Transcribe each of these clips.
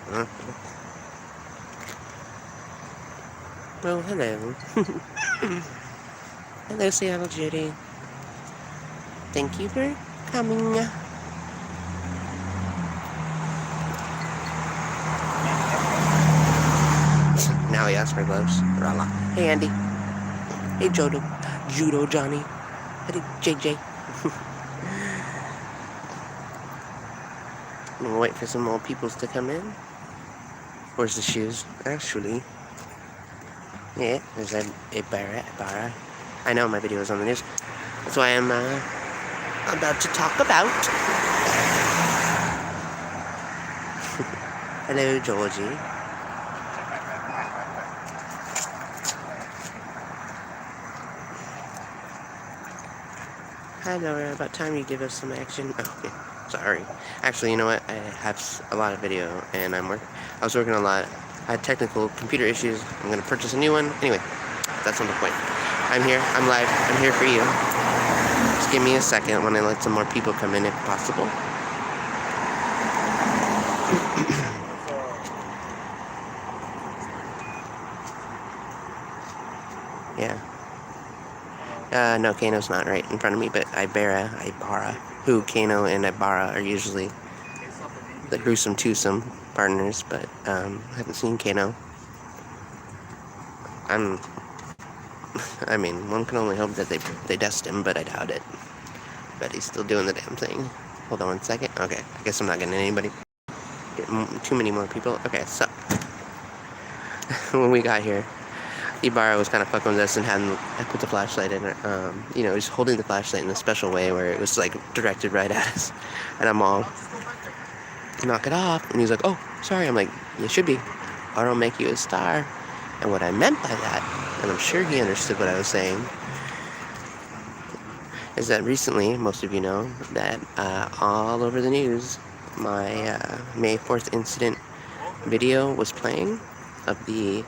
Oh, hello. Hello, Seattle Judy. Thank you for coming. Now he asks for gloves. Rala. Hey, Andy. Hey, Judo Johnny. Hey, JJ. We'll wait for some more peoples to come in. Where's the shoes? Actually, yeah, there's a Barra. I know my video is on the news. That's why I'm about to talk about. Hello, Georgie. Hi, Laura. About time you give us some action. Oh, okay. Sorry. Actually, you know what? I have a lot of video, and I was working a lot. I had technical computer issues. I'm gonna purchase a new one. Anyway, that's not the point. I'm here. I'm live. I'm here for you. Just give me a second when I let some more people come in, if possible. Yeah. No, Kano's not right in front of me, but Ibarra, who Kano and Ibarra are usually the gruesome twosome partners, but I haven't seen Kano. I mean, one can only hope that they dust him, but I doubt it. But he's still doing the damn thing. Hold on one second. Okay, I guess I'm not getting anybody. Getting too many more people. Okay, so when we got here, Ibarra was kind of fucking with us and I put the flashlight in it. He was holding the flashlight in a special way where it was like directed right at us. And I'm all, knock it off. And he's like, oh, sorry. I'm like, you should be. I don't make you a star. And what I meant by that, and I'm sure he understood what I was saying, is that recently, most of you know, that all over the news, my May 4th incident video was playing of the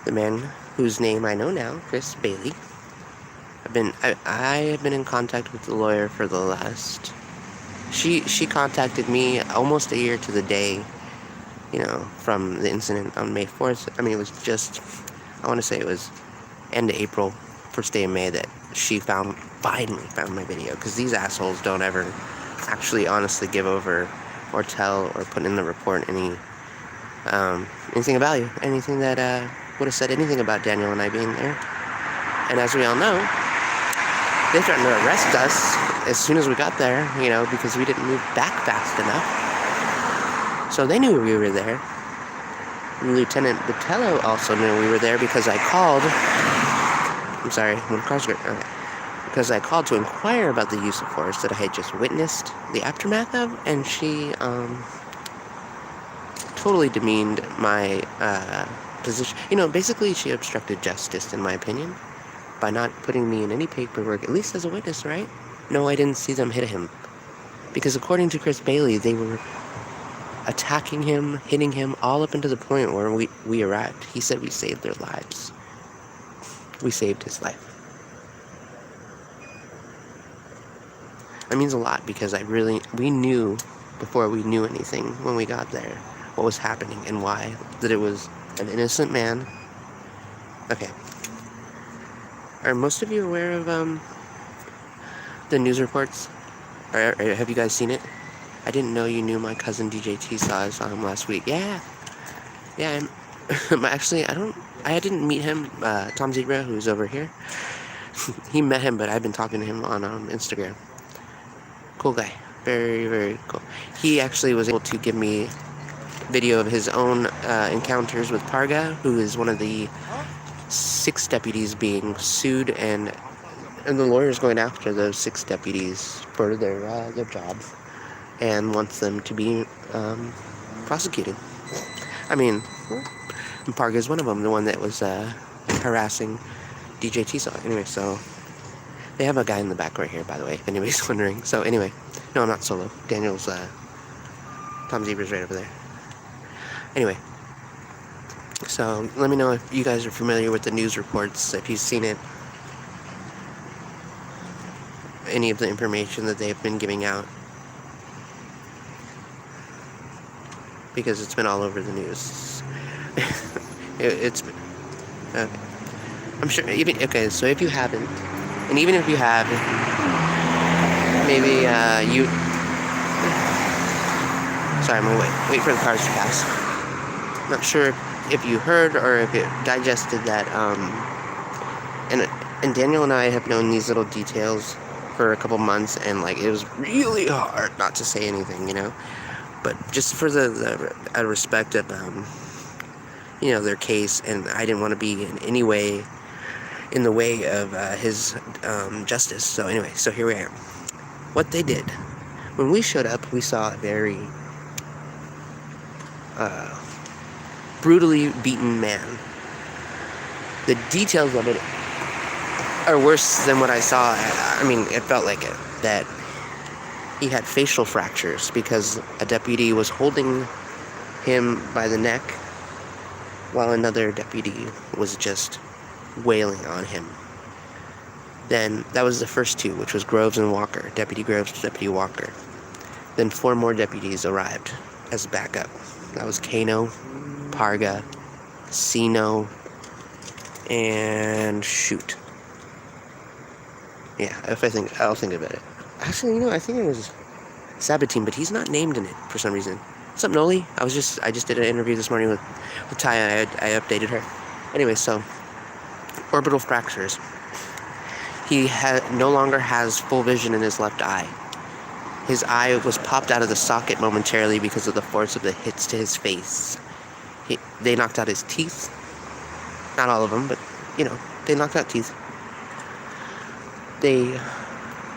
man whose name I know now, Chris Bailey. I have been in contact with the lawyer for the last. She contacted me almost a year to the day, from the incident on May 4th. I mean, it was just, I want to say it was end of April, first day of May that she finally found my video, because these assholes don't ever actually honestly give over or tell or put in the report anything of value, anything that would have said anything about Daniel and I being there. And as we all know, they threatened to arrest us as soon as we got there, because we didn't move back fast enough. So they knew we were there. Lieutenant Botello also knew we were there because I called. I'm sorry, because I called to inquire about the use of force that I had just witnessed the aftermath of, and she totally demeaned my position. Basically she obstructed justice, in my opinion, by not putting me in any paperwork, at least as a witness, right? No, I didn't see them hit him. Because according to Chris Bailey, they were attacking him, hitting him, all up into the point where we arrived. He said we saved their lives. We saved his life. That means a lot, because we knew before we knew anything when we got there what was happening and why, that it was an innocent man. Okay. Are most of you aware of the news reports? Or have you guys seen it? I didn't know you knew my cousin DJT saw. I saw him last week. Yeah. Actually, I didn't meet him. Tom Zebra, who's over here, he met him, but I've been talking to him on Instagram. Cool guy. Very, very cool. He actually was able to give me video of his own encounters with Parga, who is one of the 6 deputies being sued, and the lawyer's going after those 6 deputies for their jobs and wants them to be prosecuted. I mean, Parga is one of them, the one that was harassing DJ T-Saw. Anyway, so they have a guy in the back right here, by the way, if anybody's wondering. So anyway, no, not solo. Daniel's, Tom Zebra's right over there. Anyway, so let me know if you guys are familiar with the news reports, if you've seen it, any of the information that they've been giving out. because it's been all over the news. It's okay. I'm sure. Okay, so if you haven't, and even if you have, maybe you. Sorry, I'm gonna wait for the cars to pass. I'm not sure if you heard or if it digested that. And Daniel and I have known these little details for a couple months, and like it was really hard not to say anything, But just for the respect of their case, and I didn't want to be in any way in the way of his justice. So anyway, so here we are. What they did when we showed up, we saw a very brutally beaten man. The details of it are worse than what I saw. I mean, it felt like it, that he had facial fractures because a deputy was holding him by the neck while another deputy was just wailing on him. Then, that was the first two, which was Groves and Walker. Deputy Groves, Deputy Walker. Then 4 more deputies arrived as backup. That was Kano, Parga, Sino, and shoot. Yeah, I'll think about it. Actually, I think it was Sabatine, but he's not named in it for some reason. What's up, Noli? I just did an interview this morning with Taya. I updated her. Anyway, so orbital fractures. He no longer has full vision in his left eye. His eye was popped out of the socket momentarily because of the force of the hits to his face. They knocked out his teeth. Not all of them, but, they knocked out teeth. They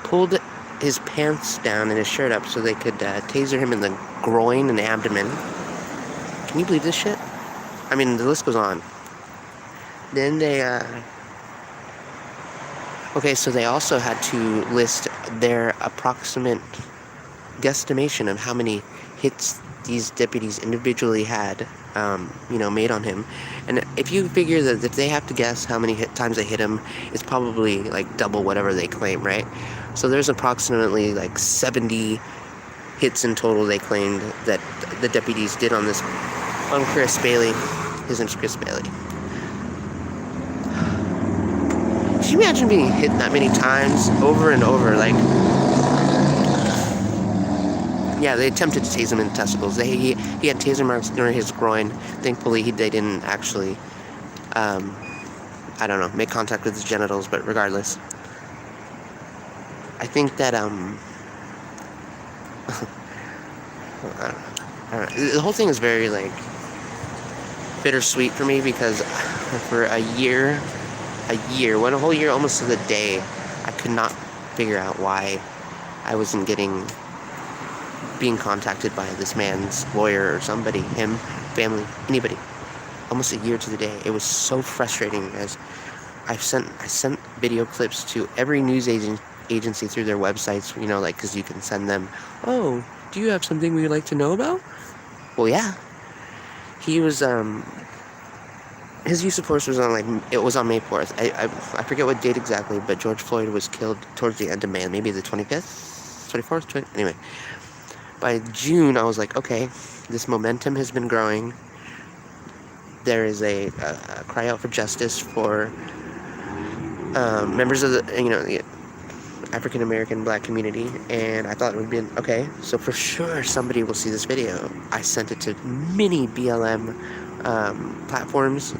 pulled his pants down and his shirt up so they could taser him in the groin and abdomen. Can you believe this shit? I mean, the list goes on. Then they, okay, so they also had to list their approximate guesstimation of how many hits these deputies individually had, made on him. And if you figure that if they have to guess how many times they hit him, it's probably like double whatever they claim, right? So there's approximately like 70 hits in total they claimed that the deputies did on Chris Bailey. His name's Chris Bailey. Can you imagine being hit that many times over and over? Like, yeah, they attempted to tase him in the testicles. He had taser marks near his groin. Thankfully, they didn't actually, make contact with his genitals, but regardless. I think that, I don't know. The whole thing is very, like, bittersweet for me because for a whole year, almost to the day, I could not figure out why I wasn't being contacted by this man's lawyer or somebody, him, family, anybody. Almost a year to the day. It was so frustrating as I sent video clips to every news agency through their websites, because you can send them, oh, do you have something we'd like to know about? Well, yeah. He was, his use of force was on May 4th. I forget what date exactly, but George Floyd was killed towards the end of May, maybe the 25th, 24th, anyway. By June, I was like, okay, this momentum has been growing. There is a cry out for justice for members of the African American Black community, and I thought it would be okay. So for sure, somebody will see this video. I sent it to many BLM platforms,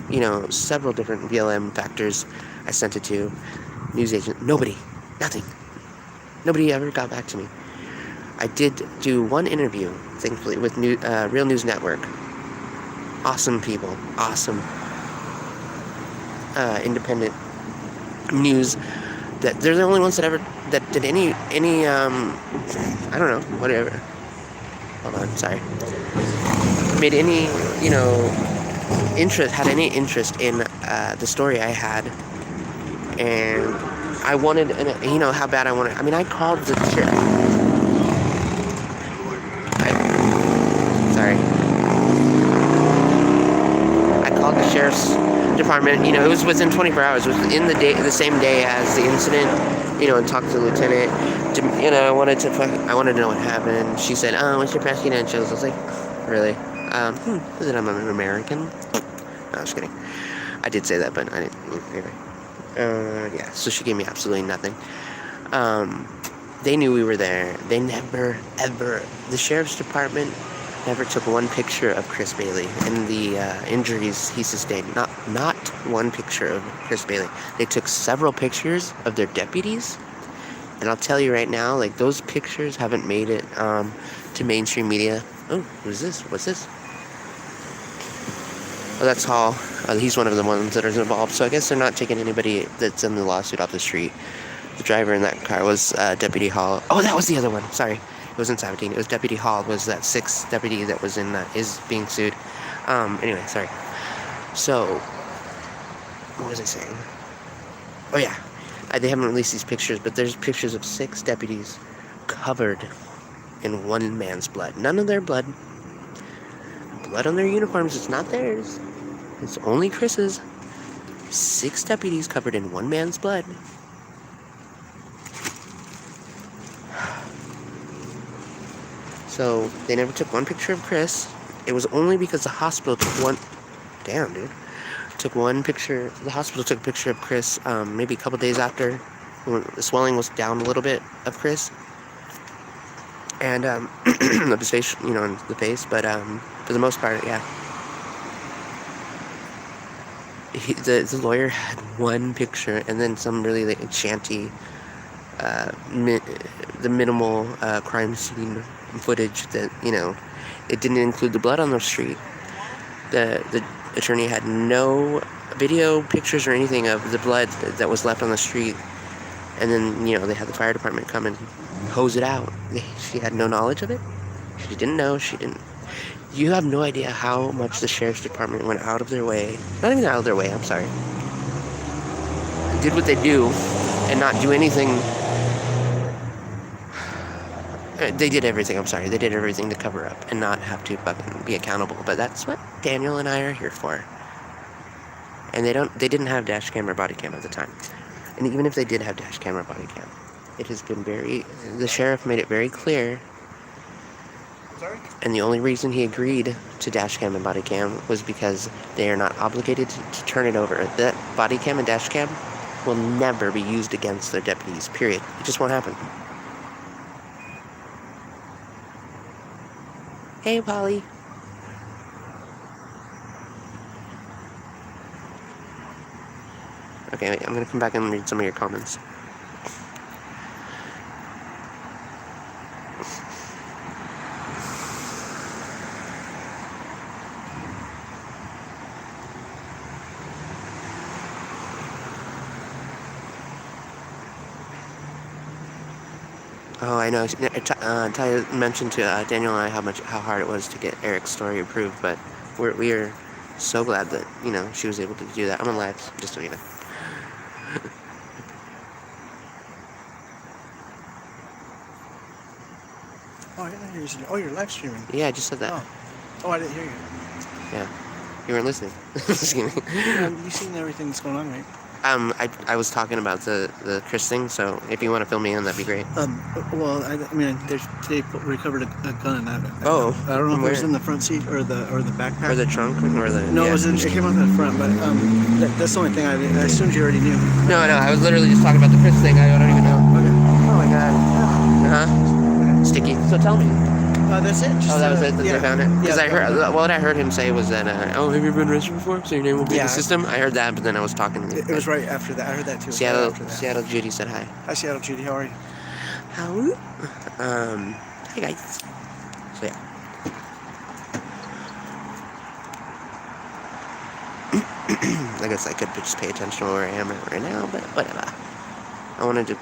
several different BLM factors. I sent it to news agents. Nothing. Nobody ever got back to me. I did do one interview, thankfully, with Real News Network. Awesome people. Awesome. Independent news. That they're the only ones that did any I don't know, whatever. Hold on, sorry. Made any, had any interest in the story I had. And I wanted, how bad I wanted. I mean, I called the sheriff. I called the sheriff's department. It was within 24 hours. It was the same day as the incident. And talked to the lieutenant. I wanted to know what happened. She said, "Oh, what's your past credentials?" I was like, "Really? Is it I'm an American? No, I was kidding. I did say that, but I didn't. Anyway. Yeah, so she gave me absolutely nothing. They knew we were there. They never, ever, the sheriff's department never took one picture of Chris Bailey and the injuries he sustained. Not one picture of Chris Bailey. They took several pictures of their deputies. And I'll tell you right now, like, those pictures haven't made it to mainstream media. Oh, who's this? What's this? Oh, that's Hall. He's one of the ones that are involved. So I guess they're not taking anybody that's in the lawsuit off the street. The driver in that car was Deputy Hall. Oh, that was the other one. Sorry. It wasn't Sabatini. It was Deputy Hall. Was that 6th deputy that was in is being sued. Anyway, sorry. So, what was I saying? Oh, yeah. They haven't released these pictures, but there's pictures of 6 deputies covered in one man's blood. None of their blood. Blood on their uniforms. It's not theirs. It's only Chris's. 6 deputies covered in one man's blood. So, they never took one picture of Chris. It was only because the hospital took one... Damn, dude. Took one picture... The hospital took a picture of Chris maybe a couple days after when the swelling was down a little bit of Chris. And, of his face, in the face. But, for the most part, yeah. The lawyer had one picture and then some really like, shanty, the minimal crime scene footage that, it didn't include the blood on the street. The attorney had no video pictures or anything of the blood that was left on the street. And then, they had the fire department come and hose it out. She had no knowledge of it. She didn't know. You have no idea how much the sheriff's department went out of their way. Not even out of their way, I'm sorry. Did what they do and not do anything. They did everything, I'm sorry. They did everything to cover up and not have to fucking be accountable. But that's what Daniel and I are here for. And they didn't have dash cam or body cam at the time. And even if they did have dash cam or body cam, it has been the sheriff made it very clear. And the only reason he agreed to dash cam and body cam was because they are not obligated to turn it over. That body cam and dash cam will never be used against their deputies, period. It just won't happen. Hey, Polly. Okay, wait, I'm going to come back and read some of your comments. Oh, I know. Ty mentioned to Daniel and I how hard it was to get Eric's story approved, but we are so glad that she was able to do that. I'm on live, just so you know. Oh, I didn't hear you. Oh, you're live streaming. Yeah, I just said that. Oh, I didn't hear you. Yeah, you weren't listening. Just kidding. You've seen everything that's going on, right? I was talking about the Chris thing, so if you want to fill me in, that'd be great. Well, they recovered a gun. I don't know if it was in the front seat or the backpack. Or the trunk, or the... No, it came out in the front, but that's the only thing I assumed you already knew. No, I was literally just talking about the Chris thing. I don't even know. Okay. Oh my god. Uh-huh. Sticky. So tell me. That's it. That was it? They found it? Because yeah, what I heard him say was that, have you been arrested before? So your name will be in the system? I heard that, but then I was talking to him. It was right after that. I heard that too. Seattle Judy said hi. Hi, Seattle Judy. How are you? How? Hi guys. So yeah. I guess I could just pay attention to where I am right now, but whatever. I wanted to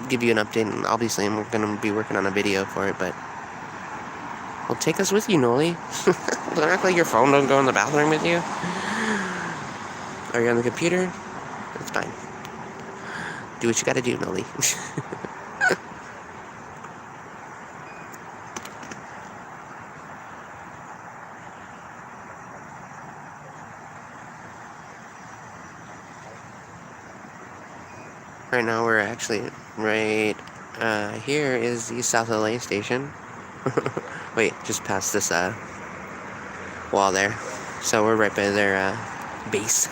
give you an update, and obviously I'm going to be working on a video for it, but... Well, take us with you, Noli. Don't act like your phone don't go in the bathroom with you. Are you on the computer? That's fine. Do what you gotta do, Noli. Right now we're actually right here is the South LA station. Wait, just past this wall there. So we're right by their base.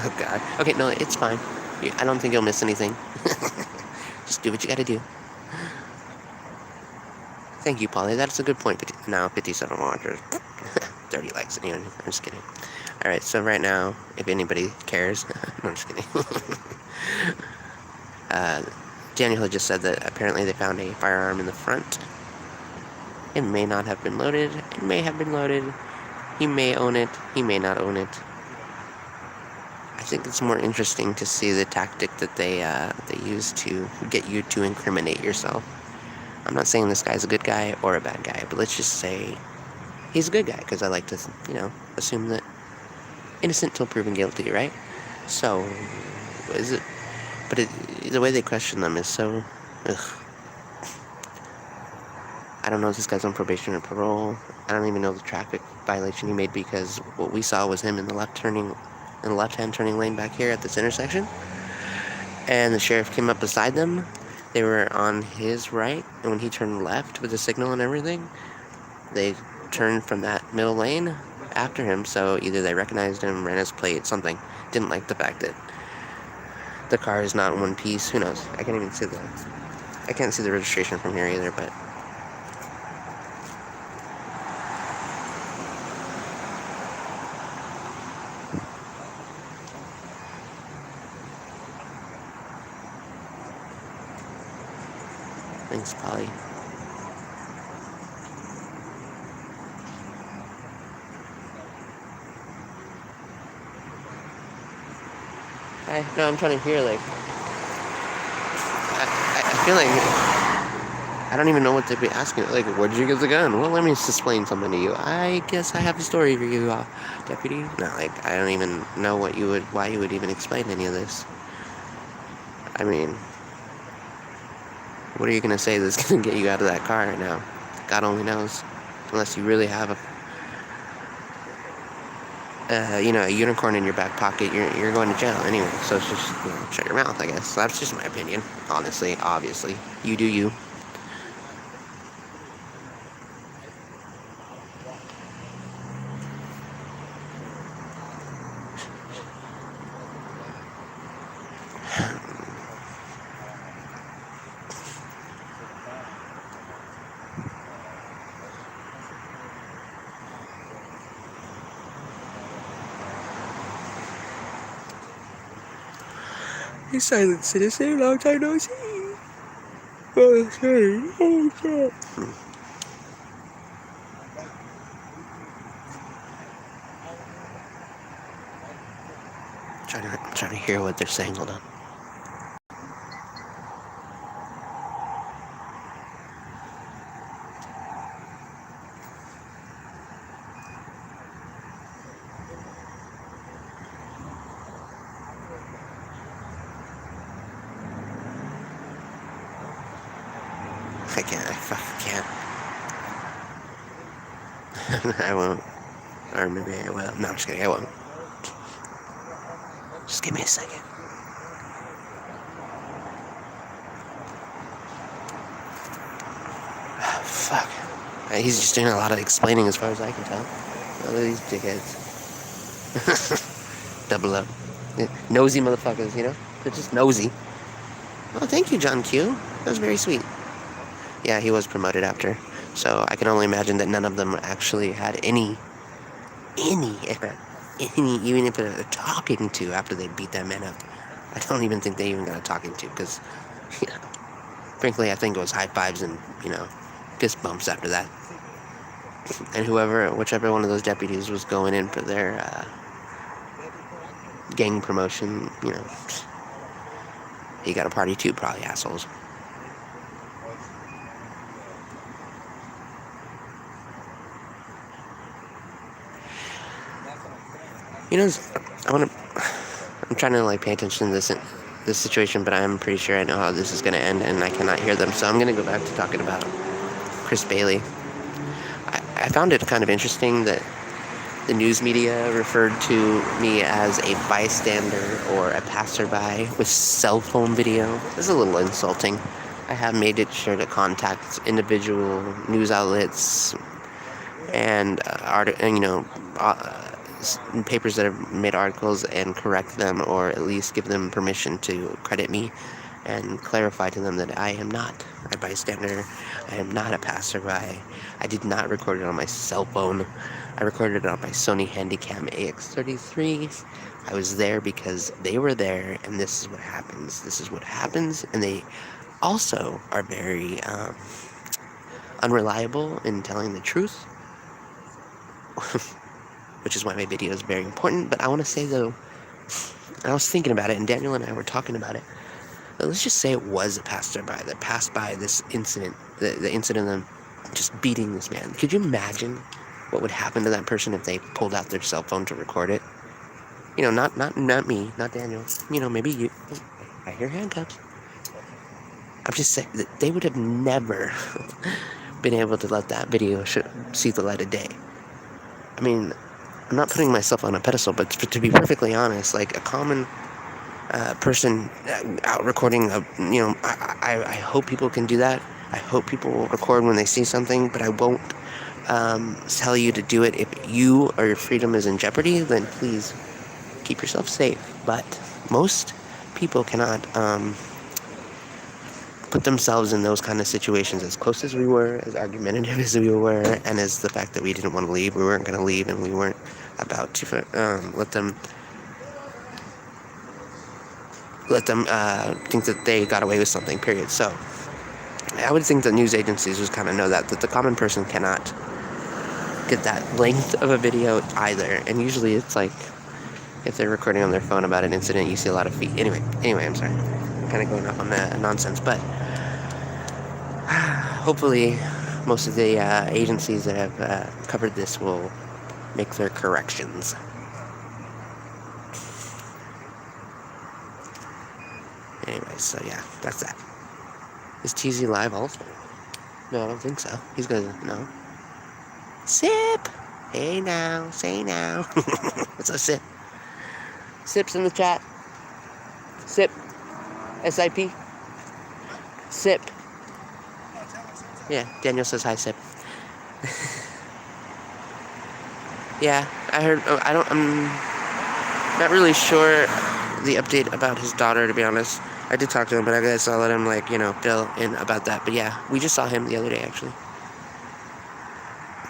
Oh god. Okay, no, it's fine. I don't think you'll miss anything. Just do what you gotta do. Thank you, Polly. That's a good point. Now 57 watchers. 30 likes. Anyway, I'm just kidding. Alright, so right now, if anybody cares... No, I'm just kidding. Daniel had just said that apparently they found a firearm in the front. It may not have been loaded. It may have been loaded. He may own it. He may not own it. I think it's more interesting to see the tactic that they use to get you to incriminate yourself. I'm not saying this guy's a good guy or a bad guy, but let's just say he's a good guy, because I like to, assume that innocent till proven guilty, right? So, is it... But the way they question them is so... Ugh. I don't know if this guy's on probation or parole. I don't even know the traffic violation he made, because what we saw was him in the left-hand turning lane back here at this intersection. And the sheriff came up beside them. They were on his right, and when he turned left with the signal and everything, they turned from that middle lane after him, so either they recognized him, ran his plate, something. Didn't like the fact that the car is not in one piece. Who knows? I can't see the registration from here either, but... Thanks, Polly. No, I'm trying to hear, like... I feel like... I don't even know what to be asking. Like, where did you get the gun? Well, let me just explain something to you. I guess I have a story for you, deputy. No, like, I don't even know why you would even explain any of this. I mean... What are you gonna say that's gonna get you out of that car right now? God only knows. Unless you really have a unicorn in your back pocket, you're going to jail anyway. So it's just, shut your mouth, I guess. That's just my opinion. Honestly, obviously. You do you. A silent citizen, long time no see. Oh, sorry. Oh, shit. I'm trying to hear what they're saying. Hold on. I fucking can't. I won't. Or maybe I will. No, I'm just kidding, I won't. Just give me a second. Fuck. He's just doing a lot of explaining as far as I can tell. Look at these dickheads. Double up. Nosy motherfuckers, They're just nosy. Oh, thank you, John Q. That was very sweet. Yeah, he was promoted after. So I can only imagine that none of them actually had any, even if a talking to after they beat that man up. I don't even think they even got a talking to, because, frankly, I think it was high fives and, fist bumps after that. And whichever one of those deputies was going in for their gang promotion, he got a party too, probably, assholes. I'm trying to pay attention to this situation, but I'm pretty sure I know how this is going to end, and I cannot hear them, so I'm going to go back to talking about Chris Bailey. I found it kind of interesting that the news media referred to me as a bystander or a passerby with cell phone video. This is a little insulting. I have made it sure to contact individual news outlets and papers that have made articles and correct them, or at least give them permission to credit me and clarify to them that I am not a bystander, I am not a passerby. I did not record it on my cell phone. I recorded it on my Sony Handycam AX33. I was there because they were there, and this is what happens. This is what happens, and they also are very unreliable in telling the truth, which is why my video is very important. But I want to say, though, I was thinking about it, and Daniel and I were talking about it. Let's just say it was a passerby that passed by this incident, the incident of just beating this man. Could you imagine what would happen to that person if they pulled out their cell phone to record it? You know, not me, not Daniel. You know, maybe you. I hear handcuffs. I'm just saying that they would have never been able to let that video see the light of day. I mean, I'm not putting myself on a pedestal, but to be perfectly honest, like a common person out recording, I hope people can do that. I hope people will record when they see something, but I won't tell you to do it. If you or your freedom is in jeopardy, then please keep yourself safe. But most people cannot put themselves in those kind of situations, as close as we were, as argumentative as we were, and as the fact that we didn't want to leave. We weren't going to leave, and we weren't about to let them think that they got away with something, period. So I would think the news agencies would kind of know that the common person cannot get that length of a video either. And usually it's like, if they're recording on their phone about an incident, you see a lot of feet. Anyway, I'm sorry. I'm kind of going off on that nonsense, but hopefully most of the agencies that have covered this will make their corrections. Anyway, so yeah, that's that. Is TZ live also? No, I don't think so. He's gonna, no. Sip! Hey now, say now. What's up, Sip? Sip's in the chat. Sip. SIP. Sip. Yeah, Daniel says hi, Sip. Yeah, I heard, I'm not really sure the update about his daughter, to be honest. I did talk to him, but I guess I'll let him, fill in about that. But yeah, we just saw him the other day, actually.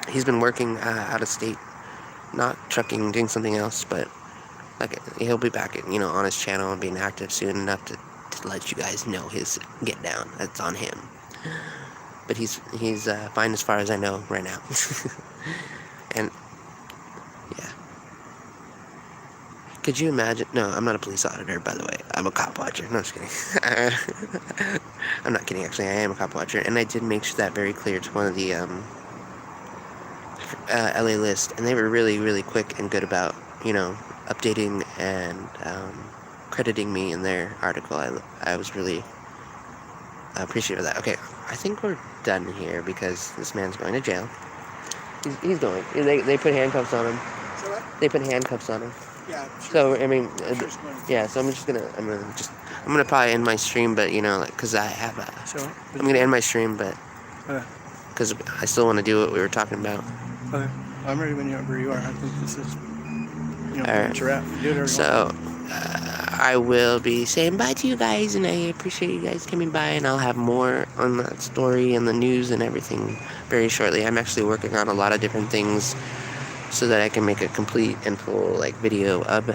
He's been working out of state, not trucking, doing something else, but he'll be back, on his channel and being active soon enough to let you guys know his get down. That's on him. But he's fine as far as I know right now. And yeah. Could you imagine? No, I'm not a police auditor, by the way. I'm a cop watcher. No, just kidding. I'm not kidding, actually. I am a cop watcher. And I did make that very clear to one of the LA list. And they were really, really quick and good about, updating and crediting me in their article. I was really appreciative of that. Okay, I think we're done here because this man's going to jail. He's going. They put handcuffs on him. So what? They put handcuffs on him. Yeah. Sure. So I mean, yeah. So I'm gonna probably end my stream, but because I have a. So I'm gonna end my stream, but because I still want to do what we were talking about. Okay. I'm ready whenever you are. I think this is. All right. It's a wrap. Do it so I will be saying bye to you guys, and I appreciate you guys coming by, and I'll have more on that story and the news and everything very shortly. I'm actually working on a lot of different things so that I can make a complete and full video of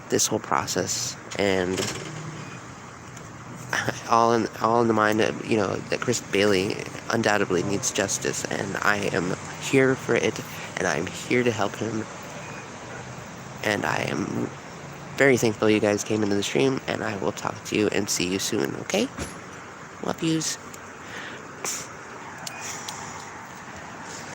this whole process, and all in the mind of that Chris Bailey undoubtedly needs justice, and I am here for it, and I'm here to help him, and I am very thankful you guys came into the stream, and I will talk to you and see you soon. Okay, love yous.